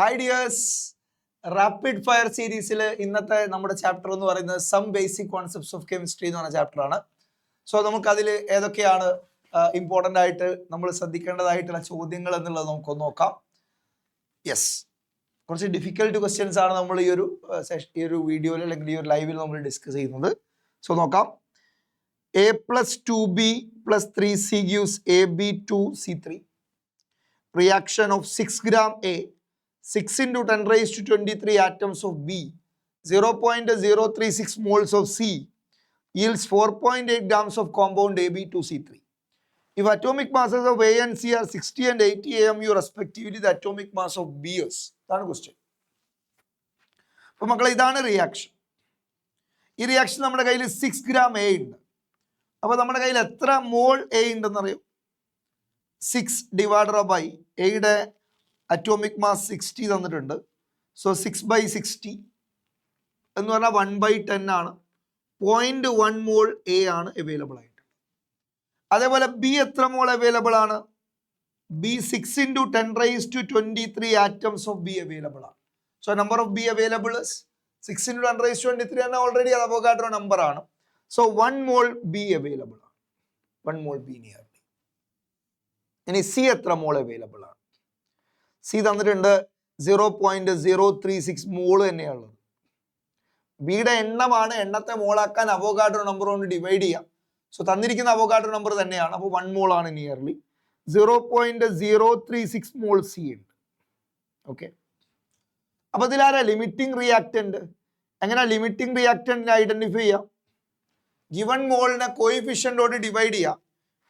Hi dears, rapid fire സീരീസിൽ ഇന്നത്തെ നമ്മുടെ ചാപ്റ്റർ എന്ന് പറയുന്നത് some basic concepts of chemistry എന്ന് പറഞ്ഞ ചാപ്റ്റർ ആണ്. സോ നമുക്ക് അതിൽ ഏതൊക്കെയാണ് ഇമ്പോർട്ടൻ്റ് ആയിട്ട് നമ്മൾ ശ്രദ്ധിക്കേണ്ടതായിട്ടുള്ള ചോദ്യങ്ങൾ എന്നുള്ളത് നമുക്കൊന്ന് നോക്കാം. യെസ്, കുറച്ച് ഡിഫിക്കൽട്ട് ക്വസ്റ്റ്യൻസ് ആണ് നമ്മൾ ഈ ഒരു വീഡിയോയിൽ അല്ലെങ്കിൽ ഈ ഒരു ലൈവിൽ നമ്മൾ ഡിസ്കസ് ചെയ്യുന്നത്. സോ നോക്കാം. A plus 2b plus 3c gives AB2C3. Reaction of 6 gram A, 6 into 10 raised to 23 atoms of B, 0.036 moles of C yields 4.8 grams of compound AB2C3. If atomic masses of A and C are 60 and 80 AMU respectively, the atomic mass of B is. That's the question. അപ്പോൾ മക്കളെ, ഇതാണ് reaction. ഈ reaction നമ്മുടെ കയ്യിൽ 6 gram A ഉണ്ട്. അപ്പോൾ നമ്മുടെ കയ്യിൽ എത്ര മോൾ എ ഉണ്ടെന്നറിയോ? 6 ഡിവൈഡഡ് ബൈ എയുടെ അറ്റോമിക് മാസ് 60 തന്നിട്ടുണ്ട്. സോ 6/60 എന്ന് പറഞ്ഞാൽ 1/10 ആണ്. 0.1 മോൾ എ ആണ് അവൈലബിൾ ആയിട്ട്. അതേപോലെ ബി എത്ര മോൾ അവൈലബിൾ ആണ്? B 6 into 10 raised to 23 atoms of B available ആണ്. So number of B available 6 into 10 raised to 23 ആണ്. ഓൾറെഡി അത് അവോഗാഡ്രോ നമ്പർ ആണ്. So 1 mole B available ആണ്. 1 mole B nearly. ഇനി C എത്ര മോൾ അവൈലബിൾ ആണ്? C തന്നിട്ടുണ്ട് 0.036 മോള് തന്നെയുള്ളത്. ബിയുടെ എണ്ണമാണ്. എണ്ണത്തെ മോളാക്കാൻ അവോഗാഡ്രോ നമ്പർ കൊണ്ട് ഡിവൈഡ് ചെയ്യാം. സോ തന്നിരിക്കുന്ന അവോഗാഡ്രോ നമ്പർ തന്നെയാണ്. അപ്പോൾ 1 മോൾ ആണ് നിയർലി. 0.036 മോൾ സി ഉണ്ട്. ഓക്കെ, അപ്പൊ ഇതിലാരാ ലിമിറ്റിംഗ് റിയാക്ടന്റ്? എങ്ങനെ ലിമിറ്റിംഗ് റിയാക്ടന്റിനെ ഐഡന്റിഫൈ ചെയ്യാം? ഗിവൺ മോളിനെ കോയിഫിഷ്യൻ്റോട് ഡിവൈഡ് ചെയ്യുക.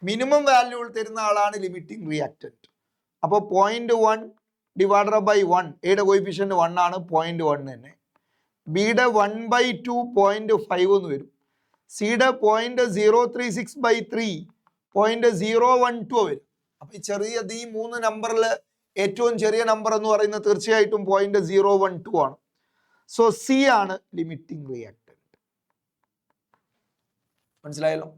മിനിമം വാല്യൂ തരുന്ന ആളാണ് ലിമിറ്റിംഗ് റിയാക്ടന്റ്. അപ്പോൾ 0.1 ഡിവൈഡഡ് ബൈ 1, എയുടെ കോയിഫിഷ്യൻ്റ് 1 ആണ്. 0.1 തന്നെ. ബിയുടെ 1/2 0.5 എന്ന് വരും. സിയുടെ 0.036/3 0.012 വരും. അപ്പോൾ ഈ 3 നമ്പറിൽ ഏറ്റവും ചെറിയ നമ്പർ എന്ന് പറയുന്നത് തീർച്ചയായിട്ടും 0.012 ആണ്. സോ സി ആണ് ലിമിറ്റിംഗ് റിയാക്ടന്റ്. മനസ്സിലായല്ലോ?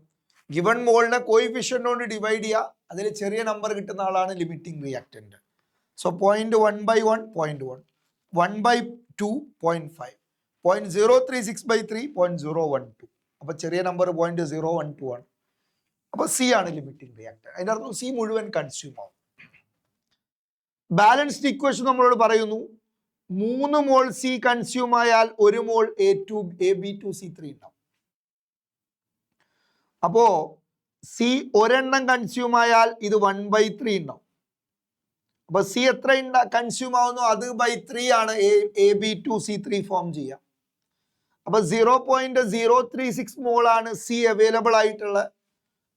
ഗിവൺ മോളിനെ കോയിഫിഷ്യൻ്റ് കൊണ്ട് ഡിവൈഡ് ചെയ്യുക, അതിൽ ചെറിയ നമ്പർ കിട്ടുന്ന ആളാണ് ലിമിറ്റിംഗ് റിയാക്ടന്റ്. സോ 0.1/1 0.1, 1/2 0.5, 0.036/3 0.012. അപ്പോൾ ചെറിയ നമ്പർ 0.012 ആണ്. അപ്പോൾ സി ആണ് ലിമിറ്റിംഗ് റിയാക്ടന്റ്. അതിൻ്റെ അർത്ഥം സി മുഴുവൻ കൺസ്യൂം ആവും. ബാലൻസ്ഡ് ഇക്വേഷൻ നമ്മളോട് പറയുന്നു 3 മോൾ സി കൺസ്യൂം ആയാൽ 1 മോൾ AB2C3 ഉണ്ടാവും. അപ്പോ സി ഒരെണ്ണം കൺസ്യൂം ആയാൽ ഇത് 1/3 ഉണ്ടാവും. അപ്പൊ സി എത്ര കൺസ്യൂം ആവുന്നു അത് /3 ആണ് AB2C3 ഫോം ചെയ്യുക. അപ്പൊ 0.036 മോൾ ആണ് സി അവൈലബിൾ ആയിട്ടുള്ളത്.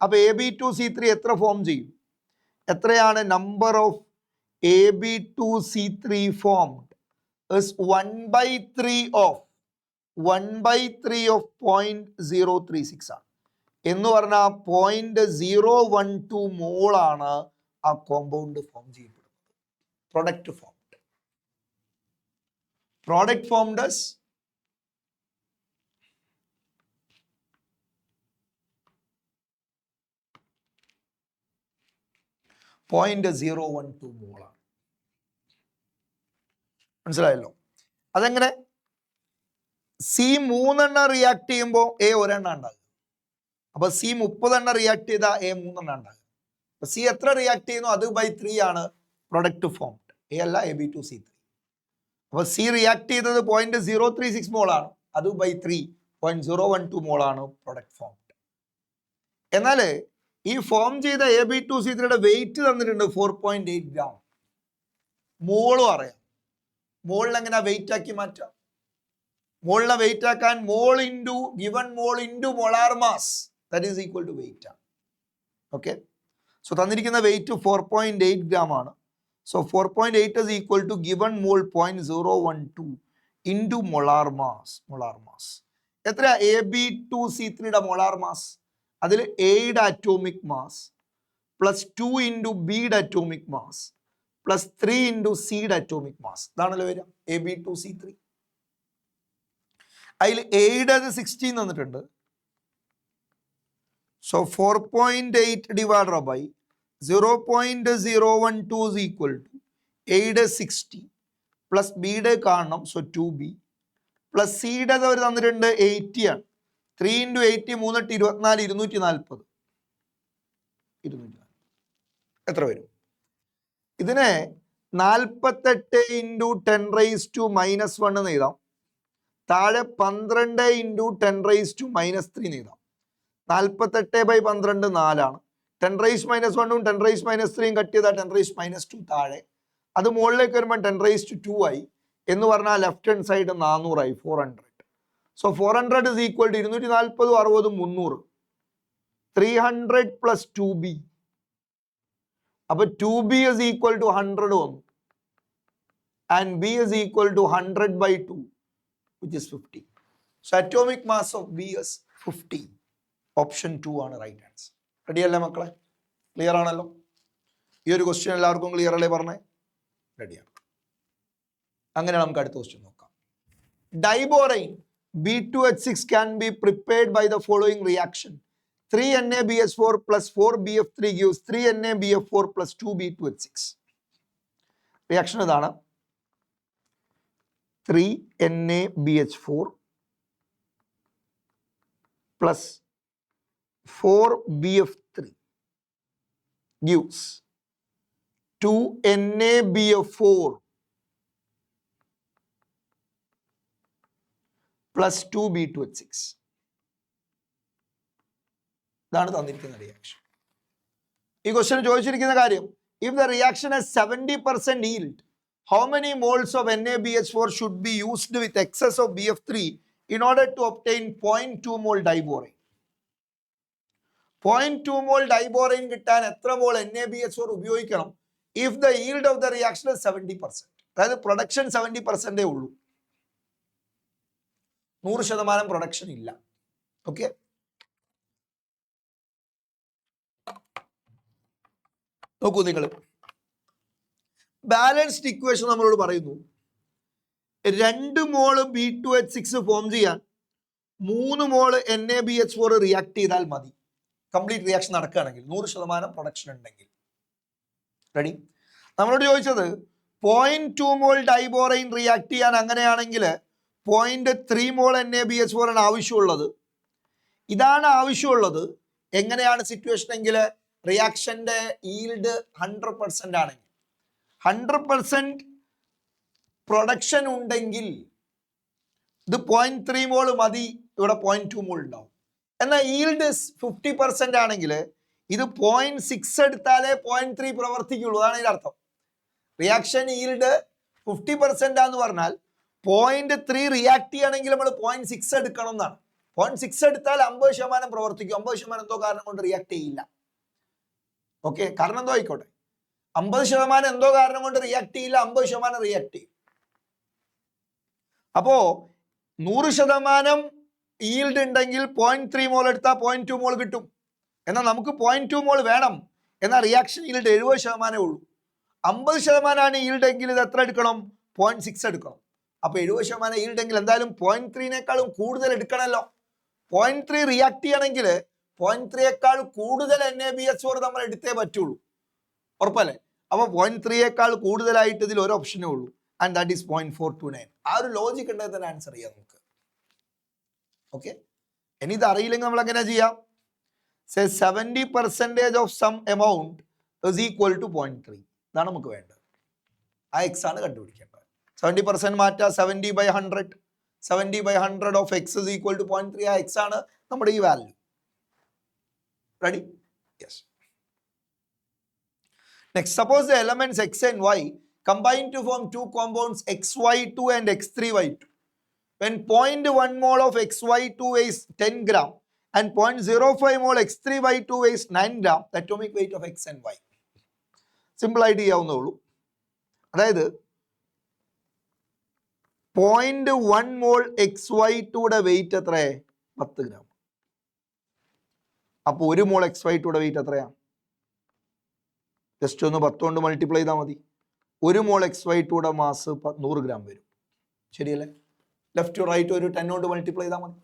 അപ്പൊ AB2C3 എത്ര ഫോം ചെയ്യും? എത്രയാണ്? Number of AB2C3 formed is 1/3 of 0.036 ആണ്. എന്ന് പറഞ്ഞാൽ 0.012 മോളാണ് ആ കോമ്പൗണ്ട് ഫോം ചെയ്യപ്പെടുന്നത്. Product formed. പ്രോഡക്റ്റ് ഫോംഡ് 0.012 മോളാണ്. മനസ്സിലായല്ലോ? അതെങ്ങനെ? സി 3 എണ്ണം റിയാക്ട് ചെയ്യുമ്പോൾ എ ഒരെണ്ണം ഉണ്ടാകും. അപ്പൊ സി 30 എണ്ണം റിയാക്ട് ചെയ്താൽ എ 3 എണ്ണം ഉണ്ടാകും. അപ്പൊ സി എത്ര റിയാക്ട് ചെയ്യുന്നു അത് /3 ആണ് പ്രൊഡക്റ്റ് ഫോംഡ്. എ അല്ല, AB2C3. അപ്പൊ സി റിയാക്ട് ചെയ്തത് 0.036 മോളാണ്. അത് /3 0.012 മോളാണ് പ്രൊഡക്റ്റ് ഫോംഡ്. എന്നാൽ ഈ ഫോം ചെയ്ത AB2C3യുടെ വെയിറ്റ് തന്നിട്ടുണ്ട് 4.8 gram. മോളും അറിയാം. മോളിനെ എങ്ങനെ വെയിറ്റ് ആക്കി മാറ്റാം? മോളിനെ വെയിറ്റ് ആക്കാൻ mole into given mole into molar mass that is equal to weight ആണ്. ഓക്കെ, സോ തന്നിരിക്കുന്ന വെയിറ്റ് 4.8 gram ആണ്. So 4.8 is equal to given mole 0.012 into molar mass. Molar mass എത്ര? AB2C3യുടെ മോളാർ മാസ്, അതിൽ എയുടെ അറ്റോമിക് മാസ് പ്ലസ് 2 ഇൻറ്റു ബിയുടെ atomic mass plus 3 into സിയുടെ atomic mass. ഇതാണല്ലോ വരിക AB2C3. അതിൽ എയുടേത് 16 തന്നിട്ടുണ്ട്. So 4.8 divided by 0.012 is equal to 8 60 plus ബിയുടെ കാണണം, സോ 2b പ്ലസ് സിയുടെ അവർ തന്നിട്ടുണ്ട് 80 ആണ്. 3 × 80 3 × 24 240. എത്ര വരും? ഇതിനെ 48 × 10⁻⁻1 എന്ന് എഴുതാം. താഴെ 12 × 10⁻⁻³ എഴുതാം. 48/12 4ആണ്. 10⁻⁻1ഉം 10⁻⁻3യും കട്ട് ചെയ്താൽ 10⁻². താഴെ അത് മുകളിലേക്ക് വരുമ്പോൾ 10⁻² ആയി എന്ന് പറഞ്ഞാൽ ലെഫ്റ്റ് ഹാൻഡ് സൈഡ് 400 ആയി, 400. So 400 is equal to 240 60 300. 300 plus 2b. അപ്പൊ 2b is equal to 100 വന്നു. And b is equal to 100/2, which is 50. So atomic mass of b is 50. Option 2 ആണ് റൈറ്റ് ആൻസർ. റെഡി അല്ലേ മക്കളെ? ക്ലിയർ ആണല്ലോ? ഈ ഒരു question എല്ലാവർക്കും ക്ലിയർ അല്ലേ പറഞ്ഞേ? റെഡിയാണ്. അങ്ങനെ നമുക്ക് അടുത്ത ക്വസ്റ്റ്യൻ നോക്കാം. Diborane B2H6 can be prepared by the following reaction. 3NaBH4 plus 4BF3 gives 3NaBF4 plus 2B2H6. Reaction ഇതാണ്. 3NaBH4 plus 4BF3 gives 2NaBF4 plus 2B2H6. ഇതാണ് തന്നിരിക്കുന്ന റിയാക്ഷൻ. ഈ ക്വസ്റ്റ്യൻ ചോദിച്ചിരിക്കുന്ന കാര്യം, if the reaction has 70% yield, how many moles of NaBH4 should be used with excess of BF3 in order to obtain 0.2 mole diborane? 0.2 mole diborane കിട്ടാൻ എത്ര മോൾ NaBH4 ഉപയോഗിക്കണം? if the yield of the reaction is 70%. അതായത് production 70% ഉള്ളൂ, 100% production ഇല്ല. Okay, നോക്കൂ നിങ്ങൾ, balanced equation നമ്മളോട് പറയുന്നു 2 മോള് B2H6 ഫോം ചെയ്യാൻ 3 മോള് NaBH4 റിയാക്ട് ചെയ്താൽ മതി. കംപ്ലീറ്റ് റിയാക്ഷൻ നടക്കുകയാണെങ്കിൽ 100% പ്രൊഡക്ഷൻ ഉണ്ടെങ്കിൽ. റെഡി? നമ്മളോട് ചോദിച്ചത് 0.2 മോൾ ഡൈബോറൈൻ റിയാക്ട് ചെയ്യാൻ അങ്ങനെയാണെങ്കിൽ 0.3 മോൾ NaBH4 ആണ് ആവശ്യമുള്ളത്. ഇതാണ് ആവശ്യമുള്ളത്. എങ്ങനെയാണ് സിറ്റുവേഷൻ എങ്കിൽ റിയാക്ഷന്റെ ഈൽഡ് 100% ആണെങ്കിൽ, 100% പ്രൊഡക്ഷൻ ഉണ്ടെങ്കിൽ ഇത് 0.3 മോൾ മതി, ഇവിടെ 0.2 മോൾ ഉണ്ടാവും. എന്നാൽ ഈൽഡ് 50% ആണെങ്കിൽ ഇത് 0.6 എടുത്താലേ 0.3 പ്രവർത്തിക്കുള്ളൂ. അതാണ് ഇതിന്റെ അർത്ഥം. റിയാക്ഷൻ ഈൽഡ് 50% ആന്ന് പറഞ്ഞാൽ 0.3 റിയാക്ട് ചെയ്യണമെങ്കിൽ നമ്മൾ 0.6 എടുക്കണം എന്നാണ്. 0.6 എടുത്താൽ 50% പ്രവർത്തിക്കും. 50% എന്തോ കാരണം കൊണ്ട് റിയാക്ട് ചെയ്യില്ല. ഓക്കെ, കാരണം എന്തോ ആയിക്കോട്ടെ, 50% എന്തോ കാരണം കൊണ്ട് റിയാക്ട് ചെയ്യില്ല, 50% റിയാക്ട് ചെയ്യും. അപ്പോ 100% ഈൽഡ് ഉണ്ടെങ്കിൽ 0.3 മോൾ എടുത്താൽ 0.2 മോൾ കിട്ടും. എന്നാൽ നമുക്ക് 0.2 മോൾ വേണം, എന്നാൽ റിയാക്ഷൻ ഈൽഡ് 70% ഉള്ളൂ. 50% ആണ് ഈൽഡ് എങ്കിൽ ഇത് എത്ര എടുക്കണം? 0.6 എടുക്കണം. അപ്പൊ 70% ഈൽഡ് എങ്കിൽ എന്തായാലും 0.3നേക്കാളും കൂടുതൽ എടുക്കണമല്ലോ. 0.3 റിയാക്ട് ചെയ്യണമെങ്കിൽ 0.3യേക്കാൾ കൂടുതൽ NaBH4 നമ്മൾ എടുത്തേ പറ്റുള്ളൂ. ഉറപ്പല്ലേ? അപ്പൊ 0.3യേക്കാൾ കൂടുതലായിട്ട് ഇതിൽ ഒരു ഓപ്ഷനേ ഉള്ളൂ, ആൻഡ് ദാറ്റ് ഈസ് 0.429. ആ ഒരു ലോജിക് ഉണ്ടെങ്കിൽ തന്നെ ആൻസർ ചെയ്യാം നമുക്ക്. ഓക്കെ, ഇനി ഇത് അറിയില്ലെങ്കിൽ നമ്മൾ എങ്ങനെ ചെയ്യാം? Say 70% of some amount is equal to 0.3. ഇതാണ് നമുക്ക് വേണ്ടത്. ആ എക്സ് ആണ് കണ്ടുപിടിക്കേണ്ടത്. 70% മാറ്റാ 70/100. 70/100 of X is equal to 0.3. ആ എക്സ് ആണ് നമ്മുടെ ഈ value. Ready? Yes. Next, suppose the elements X and Y combine to form two compounds XY2 and X3Y2. When 0.1 mole of XY2 weighs 10 gram and 0.05 mole X3Y2 weighs 9 gram, the atomic weight of X and Y. Simple ആയിട്ട് ചെയ്യാവുന്നേ. അതായത് 0.1 മോൾ XY2യുടെ wait എത്രയാ? 10 gram. അപ്പൊ 1 മോൾ XY2യുടെ wait എത്രയാ? Just ഒന്ന് 10 കൊണ്ട് multiply ചെയ്താൽ മതി. 1 മോൾ XY2യുടെ mass 100 gram വരും. ശരിയല്ലേ? ലെഫ്റ്റ് ടു റൈറ്റ് ഒരു 10 കൊണ്ട് മൾട്ടിപ്ലൈ ചെയ്താൽ മതി.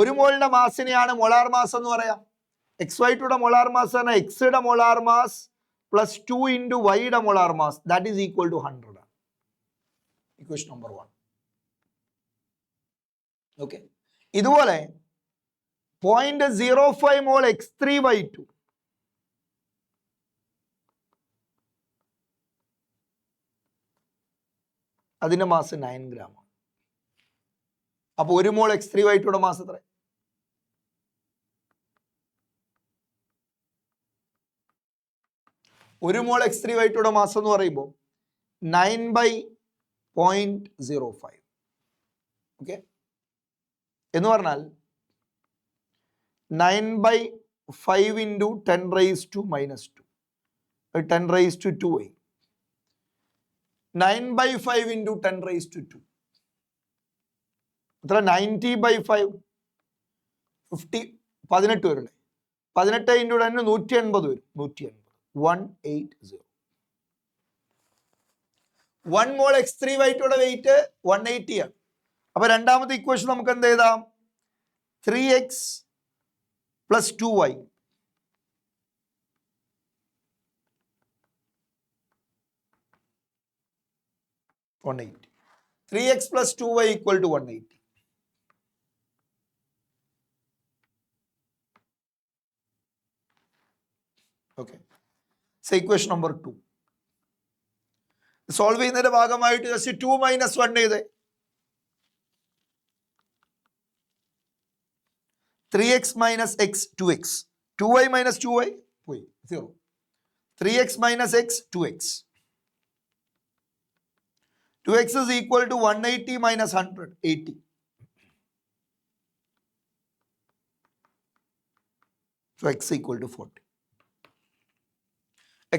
1 മോളിന്റെ മാസിനെയാണ് മൊളാർ മാസ് എന്ന് പറയാം. XY2യുടെ മൊളാർ മാസ് ആണ് എക്സിയുടെ മൊളാർ മാസ് പ്ലസ് 2 × Yയുടെ molar mass, that is equal to 100. Equation number 1. Okay, ഇതുപോലെ 0.05 മോൾ x3/2 അതിന്റെ മാസ് 9 ഗ്രാം. അപ്പൊ 1 മോൾ x3/2 മാസ് എത്ര? 1 മോൾ x3/2 മാസം എന്ന് പറയുമ്പോൾ 9/0.05. ഓക്കെ, എന്ന് പറഞ്ഞാൽ 9/5 into 10 raised to minus 2, 10 raised to 2i. 9/5 into 10 raised to 2 എത്ര? 90/5, 50, 18 വരല്ലേ? 18 into 10 180 വരും. 180, 180. 1 മോൾ x3/2 വെയിറ്റ് 180 ആണ്. അപ്പൊ രണ്ടാമത്തെ ഇക്വേഷൻ നമുക്ക് എന്ത് എഴുതാം? 3x plus 2y (180). 3x plus 2y equal to 180. Okay, so equation number 2 solve ചെയ്യുന്നതിന്റെ ഭാഗമായിട്ട് ജസ്റ്റ് 2 minus 1 ചെയ്തേ. 3x minus x 2x, 2y minus 2y പോയി 0. 3x minus x 2x. 2x is equal to 180 minus 100, 80. So x equal to 40.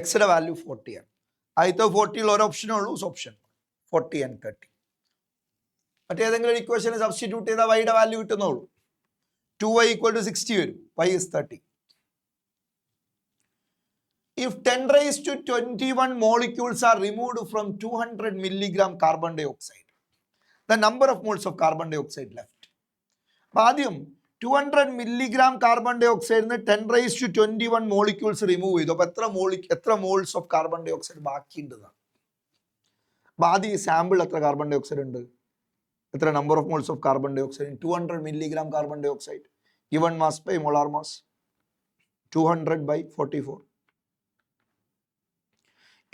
x യുടെ value 40 ആണ്. ആദ്യത്തെ 40 ഒരു ഓപ്ഷനേ ഉള്ളൂ, option 40 and 30. മറ്റേതെങ്കിലും ഇക്വേഷനെ സബ്സ്റ്റിറ്റ്യൂട്ട് ചെയ്താൽ y യുടെ വാല്യൂ കിട്ടുന്നുള്ളൂ. 2y equal to 60 വരും, y is 30. If 10 raised to 21 molecules are removed from 200 milligram carbon dioxide, the number of moles of carbon dioxide left. അപ്പൊ ആദ്യം 200 milligram carbon dioxide 10 raised to 21 molecules remove ചെയ്തു. അപ്പൊ എത്ര moles of carbon dioxide ബാക്കിയുണ്ടെന്നാണ്. അപ്പൊ ആദ്യം ഈ sample എത്ര കാർബൺ ഡൈ ഓക്സൈഡ് ഉണ്ട്? എത്ര number of moles of carbon dioxide? 200 milligram carbon dioxide given mass by molar mass 200/44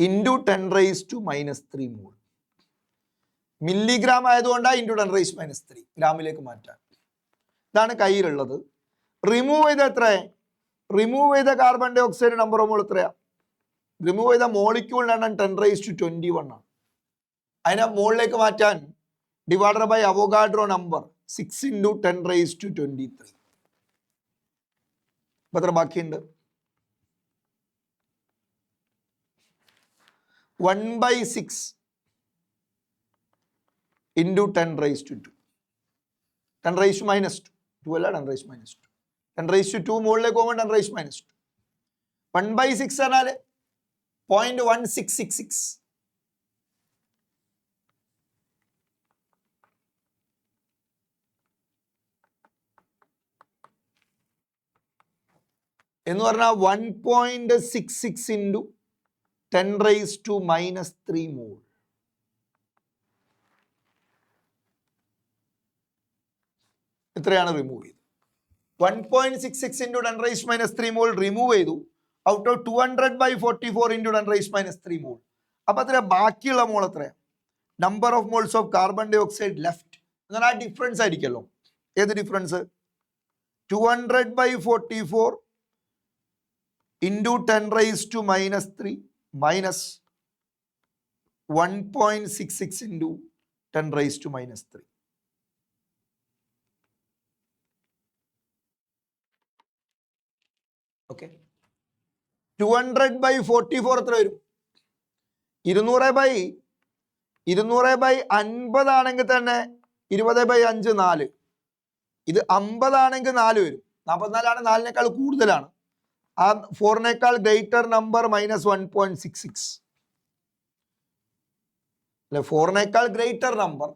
into 10 raised to minus 3 mole. Milligram ആയതുകൊണ്ടാണ് into 10 raised minus 3 ഗ്രാമിലേക്ക് മാറ്റാൻ. ഇതാണ് കയ്യിലുള്ളത്. റിമൂവ് ചെയ്ത എത്ര? റിമൂവ് ചെയ്ത carbon dioxide number of mole എത്രയാ? Remove ചെയ്ത മോളിക്യൂളിന്റെ എണ്ണം 10 raised to 21 ആണ്. അതിനെ മോളിലേക്ക് മാറ്റാൻ divided by Avogadro number 6 into 10 raised to 23. അപ്പൊ എത്ര ബാക്കിയുണ്ട്? 1/6 into 10 raised to 2. 10 raised to minus 2. 2 അല്ല, 10 raised to minus 2. 10 raised to 2 മുകളിലേക്ക് പോകുമ്പോൾ 10 raised to minus 2. 1/6 എന്നാൽ 0.1666. എന്ന് പറഞ്ഞാൽ 1.66 into 10 raised to minus 3 mole. ഇത്രയാണ് റിമൂവ് ചെയ്തത്. 1.66 into 10 raised to minus 3 mole remove ചെയ്തു. Out of 200/44 into 10 raised to minus 3 mole. അപ്പൊ അത്ര ബാക്കിയുള്ള മോൾ എത്രയാണ്? Number of moles of carbon dioxide left. എന്നാൽ ആ ഡിഫറൻസ് ആയിരിക്കല്ലോ. ഏത് difference? 200/44 into 10 raised to minus 3 minus 1.66 into 10 raised to minus 3. Okay. 200/44 എത്ര വരും? 200/50 ആണെങ്കിൽ തന്നെ 20/5 4. ഇത് 50 ആണെങ്കിൽ 4 വരും. 44 ആണ്, 4നേക്കാൾ കൂടുതലാണ്. ആ 4നേക്കാൾ ഗ്രേറ്റർ നമ്പർ മൈനസ് 1.66 അല്ലെ? 4നേക്കാൾ ഗ്രേറ്റർ നമ്പർ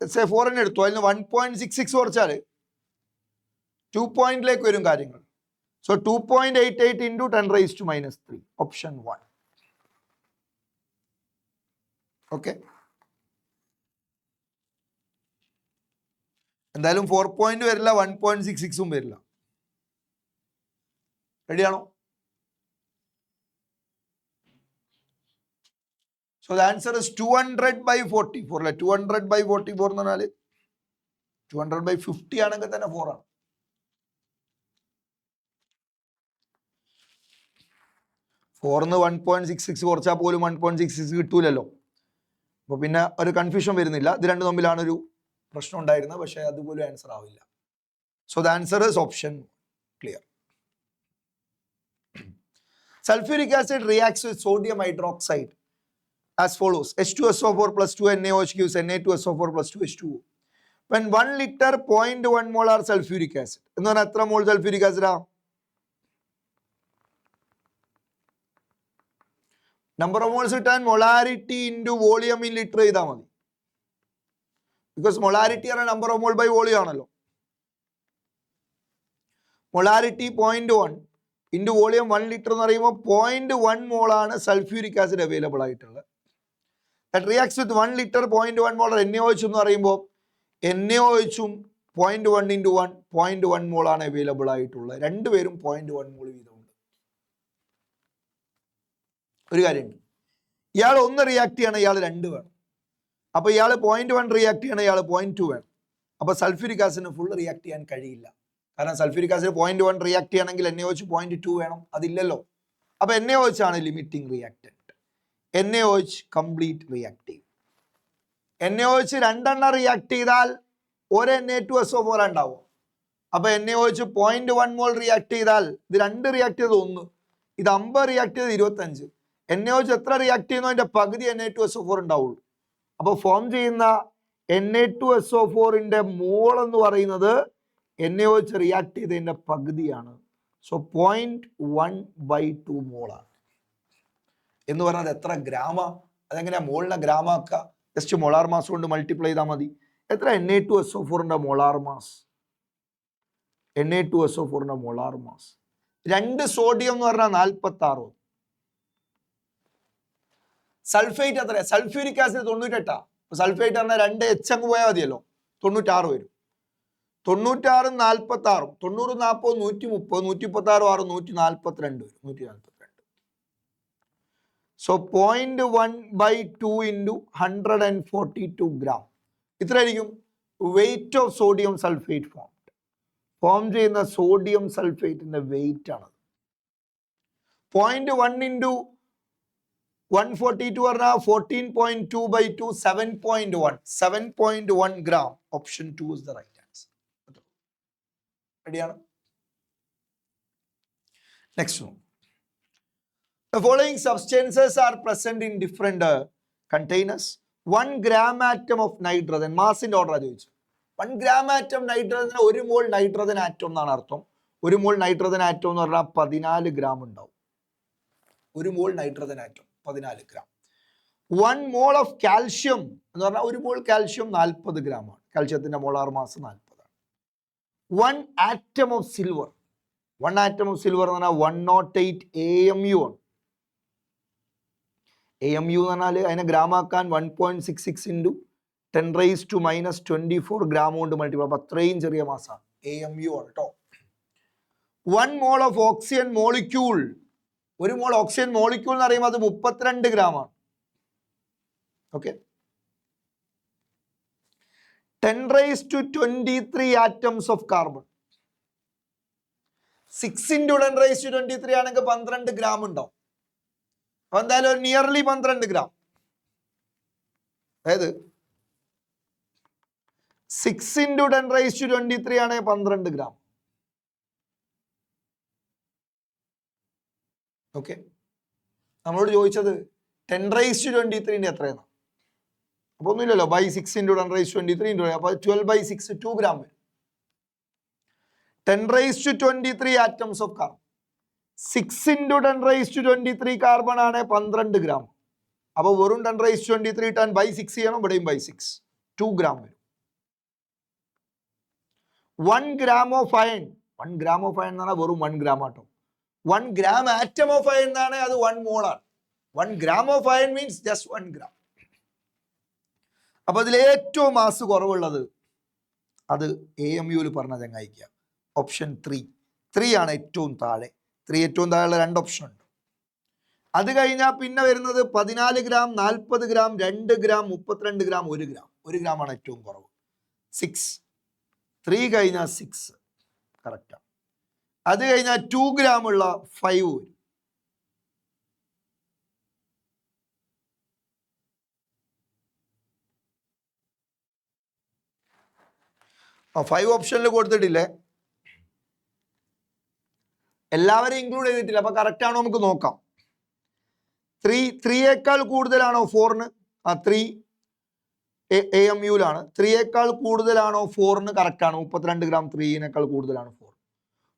4 എടുത്തു, അതിന് 1.66 കുറച്ചാൽ 2 പോയിന്റിലേക്ക് വരും കാര്യങ്ങൾ. So 2.88 into 10 raised to minus 3, option 1. Okay, എന്തായാലും 4 വരില്ല, 1.66 വരില്ല. റെഡിയാണോ? സോ ദ ആൻസർ ഇസ് 200/44 അല്ലെ? 200/44 എന്ന് പറഞ്ഞാൽ 200/50 ആണെങ്കിൽ തന്നെ 4 ആണ്. 4ന്ന് 1.66 കുറച്ചാൽ പോലും 1.66 കിട്ടൂലല്ലോ. അപ്പൊ പിന്നെ ഒരു കൺഫ്യൂഷൻ വരുന്നില്ല. ഇത് രണ്ടും തമ്മിലാണ് ഒരു പ്രശ്നം ഉണ്ടായിരുന്നത്. പക്ഷേ അതുപോലും ആൻസർ ആവില്ല. So the answer is option clear. Sulfuric acid reacts with sodium hydroxide as follows: H2SO4 plus 2NaOH gives Na2SO4 plus 2H2O. When 1 liter 0.1 molar sulfuric acid, എന്ന് പറഞ്ഞാൽ എത്ര മോൾ സൾഫ്യൂരിക് ആസിഡാ? നമ്പർ ഓഫ് മോൾസ് കിട്ടാൻ molarity into volume in litre ചെയ്താൽ മതി. Because molarity ആണ് number of mole by volume ആണല്ലോ. Molarity 0.1 into volume 1 litre എന്ന് പറയുമ്പോൾ 0.1 മോളാണ് സൾഫ്യൂരിക് ആസിഡ് അവൈലബിൾ ആയിട്ടുള്ളത്. That reacts with 1 litre 0.1 molar NaOH എന്ന് പറയുമ്പോൾ NaOHും 0.1 ഇൻറ്റു 1 0.1 മോളാണ് അവൈലബിൾ ആയിട്ടുള്ളത്. രണ്ടുപേരും 0.1 മോൾ വീതമുണ്ട്. ഒരു കാര്യമുണ്ട്, ഇയാൾ 1 റിയാക്ട് ചെയ്യണം, ഇയാൾ 2 വേണം. അപ്പോൾ ഇയാൾ 0.1 റിയാക്ട് ചെയ്യണം, ഇയാൾ 0.2 വേണം. അപ്പോൾ സൾഫ്യൂരിക് ആസിഡിന് ഫുൾ റിയാക്ട് ചെയ്യാൻ കഴിയില്ല. കാരണം സൾഫ്യൂരിക് ആസിഡ് 0.1 റിയാക്ട് ചെയ്യണമെങ്കിൽ NaOH 0.2 വേണം. അതില്ലല്ലോ. അപ്പോൾ NaOH ആണ് limiting reactant. NaOH complete reactive. NaOH 2 react ചെയ്താൽ ഒരു Na2SO4 ഉണ്ടാവും. അപ്പോൾ NaOH 0.1 മോൾ റിയാക്ട് ചെയ്താൽ ഇത് 2 റിയാക്ട് ചെയ്ത് 1, ഇത് 50 റിയാക്ട് ചെയ്ത് 25. NaOH എത്ര റിയാക്ട് ചെയ്യുന്നു അതിന്റെ പകുതി Na2SO4 ഉണ്ടാവുള്ളൂ. അപ്പോൾ ഫോം ചെയ്യുന്ന Na2SO4ന്റെ മോൾ എന്ന് പറയുന്നത് NaOH റിയാക്ട് ചെയ്തതിന്റെ പകുതിയാണ്. സോ 0.1/2 മോളാണ്. എന്ന് പറഞ്ഞാൽ എത്ര ഗ്രാമാ? അതെങ്ങനെയാ മോളിനെ ഗ്രാമാക്കുക? ജസ്റ്റ് മോളാർ മാസ് കൊണ്ട് മൾട്ടിപ്ലൈ ചെയ്താൽ മതി. എത്ര Na2SO4ന്റെ മോളാർ മാസ്? Na2SO4ന്റെ മോളാർ മാസ് 2 സോഡിയം എന്ന് പറഞ്ഞാൽ 46. സൾഫേറ്റ് എത്ര? Sulphuric acid 98. സൾഫേറ്റ് പറഞ്ഞാൽ 2 H അങ്ങ് പോയാൽ മതിയല്ലോ, 96 വരും. 96 46, 90 40 130, 136 142 വരും, 142. So 0.1/2 into 142 gram. ഇത്രയായിരിക്കും weight of sodium sulphate form ചെയ്യുന്ന സോഡിയം സൾഫേറ്റിന്റെ വെയിറ്റ് ആണ്. 0.1 ഇൻറ്റു 142 പറഞ്ഞാൽ 14.2/2 7.1 gram. Option 2 is the right answer. റെഡിയാണ്? Next one. The following substances are present in different containers. 1 gram atom of nitrogen, മാസിന്റെ order ചോദിച്ചു. 1 gram atom nitrogen, 1 mole nitrogen atom എന്നാണ് അർത്ഥം. 1 mole nitrogen atom എന്ന് പറഞ്ഞാൽ 14 gram ഉണ്ടാവും. 1 mole nitrogen atom 14 gram. 1 mole of calcium എന്ന് പറഞ്ഞാൽ 1 മോൾ calcium 40 ഗ്രാമാണ്. കാൽഷ്യത്തിന്റെ മോളാർ മാസ് 40 ആണ്. 1 atom of silver, 1 atom of silver എന്ന് പറഞ്ഞാൽ 108 AMU ആണ്. AMU എന്ന് പറഞ്ഞാൽ അതിനെ ഗ്രാമാക്കാൻ 1.66 ഇൻറ്റു 10⁻⁻24 ഗ്രാം കൊണ്ട് മൾട്ടിപ്ലൈ. അപ്പോൾ അത്രയും ചെറിയ മാസാണ്. AMU ആണ് കേട്ടോ. 1 mole of oxygen molecule, 1 mole oxygen molecule എന്ന് പറയുമ്പോൾ അത് 32 ഗ്രാമാണ്. Okay. 10⁻23 atoms of carbon. 6 into 10⁻23 ആണെങ്കിൽ 12 ഗ്രാം ഉണ്ടാവും. അപ്പൊ എന്തായാലും നിയർലി 12 ഗ്രാം. അതായത് 6 ഇൻറ്റു 10⁻23 ആണെങ്കിൽ 12 ഗ്രാം. ഓക്കെ. നമ്മളോട് ചോദിച്ചത് 10⁻23 എത്രയാണ്? അപ്പൊ ഒന്നുമില്ലല്ലോ, ബൈ 6 ഇൻറ്റു 10⁻23 അപ്പൊ 12/6 2 ഗ്രാം വരും. 10⁻23 atoms of carbon. 6 into 10⁻23 carbon ആണ് 12 ഗ്രാം. അപ്പോൾ വെറും 10⁻23 ഇട്ടാൻ ബൈ 6 ചെയ്യണം, ഇവിടെയും ബൈ 6 2 ഗ്രാം വരും. 1 gram of iron, 1 gram of iron എന്ന് പറഞ്ഞാൽ വെറും 1 ഗ്രാം ആട്ടോ. 1 ഗ്രാം ആറ്റം ഓഫ് അയൺ എന്നാണ്, അത് 1 മോളാണ്. 1 gram of iron means just 1 gram. അപ്പൊ അതിൽ ഏറ്റവും മാസ് കുറവുള്ളത് അത് AMUവിൽ പറഞ്ഞ ചങ്ങായിക്കുക. ഓപ്ഷൻ 3 ആണ് ഏറ്റവും താഴെ. 3 ഏറ്റവും താഴെയുള്ള 2 ഓപ്ഷൻ ഉണ്ട്. അത് കഴിഞ്ഞാൽ പിന്നെ വരുന്നത് 14 gram, 40 gram, 2 gram, 32 gram, 1 gram. 1 ഗ്രാമാണ് ഏറ്റവും കുറവ്. 6 3 കഴിഞ്ഞാൽ 6 കറക്റ്റാണ്. അത് കഴിഞ്ഞാൽ 2 ഗ്രാം ഉള്ള 5 വരും. ആ 5 ഓപ്ഷനിൽ കൊടുത്തിട്ടില്ലേ, എല്ലാവരും ഇൻക്ലൂഡ് ചെയ്തിട്ടില്ല. അപ്പൊ കറക്റ്റ് ആണോ നമുക്ക് നോക്കാം. 3യേക്കാൾ കൂടുതലാണോ 4ന്? 3 AMUലാണ്. 3യേക്കാൾ കൂടുതലാണോ 4ന്? കറക്റ്റ് ആണ്. 32 ഗ്രാം 3നേക്കാൾ കൂടുതലാണ് 4.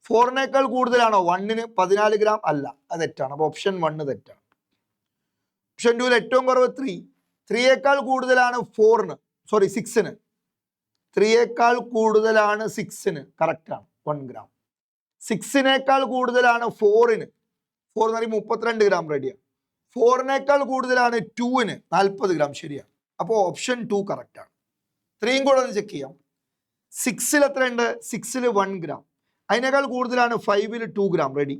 4നേക്കാൾ കൂടുതലാണോ 1ന്? 14 ഗ്രാം അല്ല, അത് തെറ്റാണ്. അപ്പൊ ഓപ്ഷൻ 1 തെറ്റാണ്. ഓപ്ഷൻ 2 ഏറ്റവും കുറവ് 3യേക്കാൾ കൂടുതലാണ് 4ന്, സോറി 6ന്. 3യേക്കാൾ കൂടുതലാണ് 6ന്, കറക്റ്റാണ് 1 ഗ്രാം. 6നേക്കാൾ കൂടുതലാണ് 4ന്. 4 എന്ന് പറയുമ്പോൾ 32 ഗ്രാം റെഡിയാണ്. 4നേക്കാൾ കൂടുതലാണ് 2ന്, 40 ഗ്രാം ശരിയാണ്. അപ്പോൾ ഓപ്ഷൻ 2 കറക്റ്റാണ്. 3യും കൂടെ ഒന്ന് ചെക്ക് ചെയ്യാം. 6ൽ എത്രയുണ്ട്? 6ൽ 1 ഗ്രാം. അതിനേക്കാൾ കൂടുതലാണ് 5ൽ 2 ഗ്രാം റെഡി.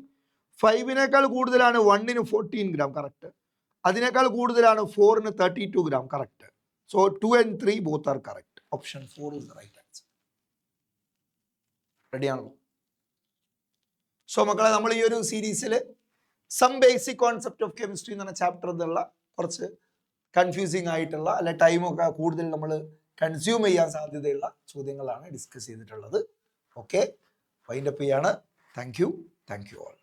5നേക്കാൾ കൂടുതലാണ് 1ന് 14 ഗ്രാം കറക്റ്റ്. അതിനേക്കാൾ കൂടുതലാണ് 4ന് 32 gram correct. So 2 and 3 both are correct. Option 4 is the right answer. റെഡിയാണല്ലോ? സോ മക്കളെ, നമ്മൾ ഈ ഒരു സീരീസിൽ some basic concept of chemistry എന്ന് പറഞ്ഞ ചാപ്റ്റർ എന്നുള്ള കുറച്ച് കൺഫ്യൂസിങ് ആയിട്ടുള്ള അല്ലെ ടൈമൊക്കെ കൂടുതൽ നമ്മൾ കൺസ്യൂം ചെയ്യാൻ സാധ്യതയുള്ള ചോദ്യങ്ങളാണ് ഡിസ്കസ് ചെയ്തിട്ടുള്ളത്. ഓക്കെ, വൈൻഡപ്പ് ചെയ്യാണ്. Thank you all.